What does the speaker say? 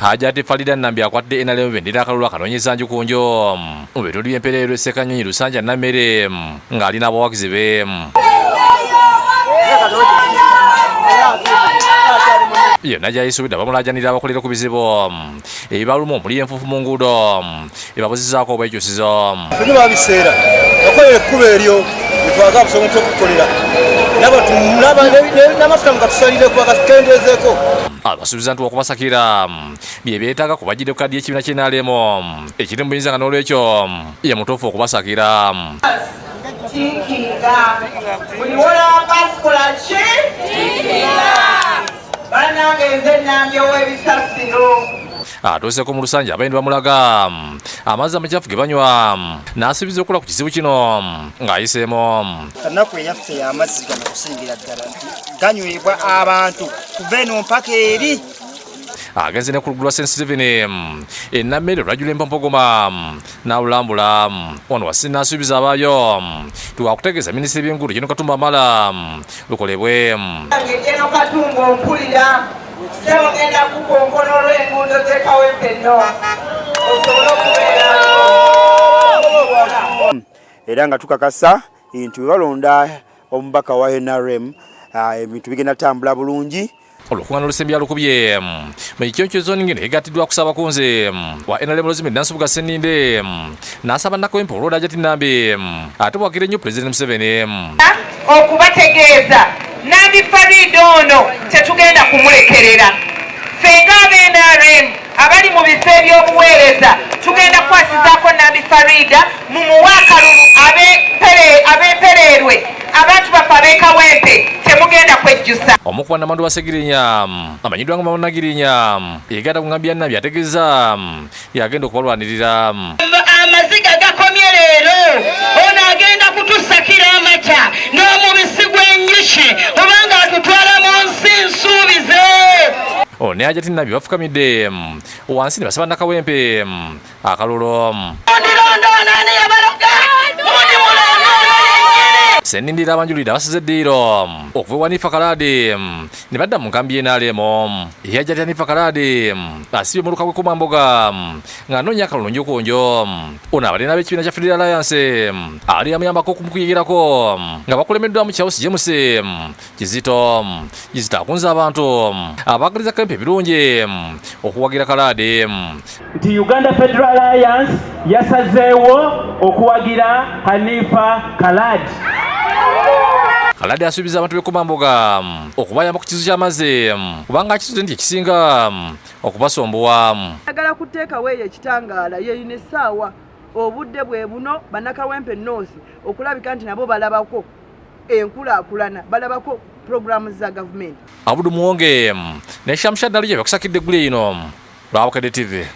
Hajati Farida Nambi akwatde NRM bendera akalulu akanoonyeza nju ku njo mu bitundu by'empeerero Ssekanyonyi Lusanja Nammere ng'alina abawagizi be. Yonna gyayisuubidde abamulaajanira abakolera ku bizibu ebibaluma omuli enfuufu mu nguudo ebabuzizaako obwekyusizo. Ffenna babiseera bakolera ekkubo eryo litwaga busobola okukolera n'amafuta mugatusalireko agakendezeeko. Abasuubiza nti okubasakira bye beetaaga kubajjidde ku kadi y'ekibiina ky'NRM ekiri mu buyinza nga n'olwekyo ye mutuufu okubasakira. Buli wola basikola ki? Bannange nze Nambi ow'ebisasiro. Atuuseeko mu Lusanja abayindi bamulaga amazzi amakyafu ge banywa n'asuubiza okukola ku kizibu kino ng'ayiseemu. Ennaku eyaffe y'amazzi gano kusingira ddala nti ganywebwa abantu kuva eno mpaka eri. Agenze ne ku luguudo lwa St. Stephen Nammere olwajjula Empologoma n'alulambula ono Wasini n'asuubiza abaayo twakutegeeza minisitiri by'enguudo Jeno Katumba Amala lukolebwe. Jeno Katumba ompulira sebagenda kukonkona olw'enguudo z'Kawempe nno osobole okubeera era nga tukakasa nti balonda omubaka wa NRM ebintu bigenda tambula bulungi. Olukungaana olusembi alukubye mu Kikyonyo zooni ngeno egattiddwa kusaba kunze wa NRM Rosemary Nansubuga Sseninde n'asaba Nakawempe olw'olwo Hajati Nambi ate bwakira nnyo Pulezidenti Museveni okubategeeza Nambi Farida ono tetugenda kumulekerera. Fenga ab'NRM abali mu bifo eby'obuweereza tugenda kukwasizaako Nambi Farida mu muwe akalulu abeempererwe abantu baffe ab'Ekawempe temugenda kwejjusa. Omukuba Namwandu wa Ssegirinya amanyiddwa nga Mama Nagirinya yegatta ku Ngambi ya Nambi ategeeza yagenda okubalwanirira. Amaziga gakomye leero ono agenda kutusakira amata n'omubisi gw'enjuki obanga atutwala mu nsi nsuubize. Ono ne Hajati Nambi bafukamidde wansi ne basaba Nakawempe akalulu. Ssenindira abanjulira basize eddiiro okuva ewa Hanifa Kaladi ne badda mu nkambi y'NRM. Hajati Hanifa Kaladi asibye mu lukabwe ku Mamboga ng'anoonya akalulu nju ku njo. Ono abadde n'ab'ekibiina kya Federal Alliance ali amuyambako okumukuyirirako nga bakulemeddwamu Charles James Kizito akunze abantu abaagaliza Kawempe ebirungi okuwagira Kaladi. Nti Uganda Federal Alliance yasazeewo okuwagira Hanifa Kaladi. Kaladi asuubiza abantu b'e Mamboga okubayamba ku kizibu ky'amazzi kubanga akisuze nti ekisinga okubasombowa. Agala kuteekawo eyo ekitangaala yeyina essaawa obudde bwe buno Bannakawempe North okulabika nti nabo balabako enkulaakulana, balabako programu za gavumenti. Abudu Muwonge ne Shamshad Naluje byakusakidde eggulu eno lwa Bukedde TV.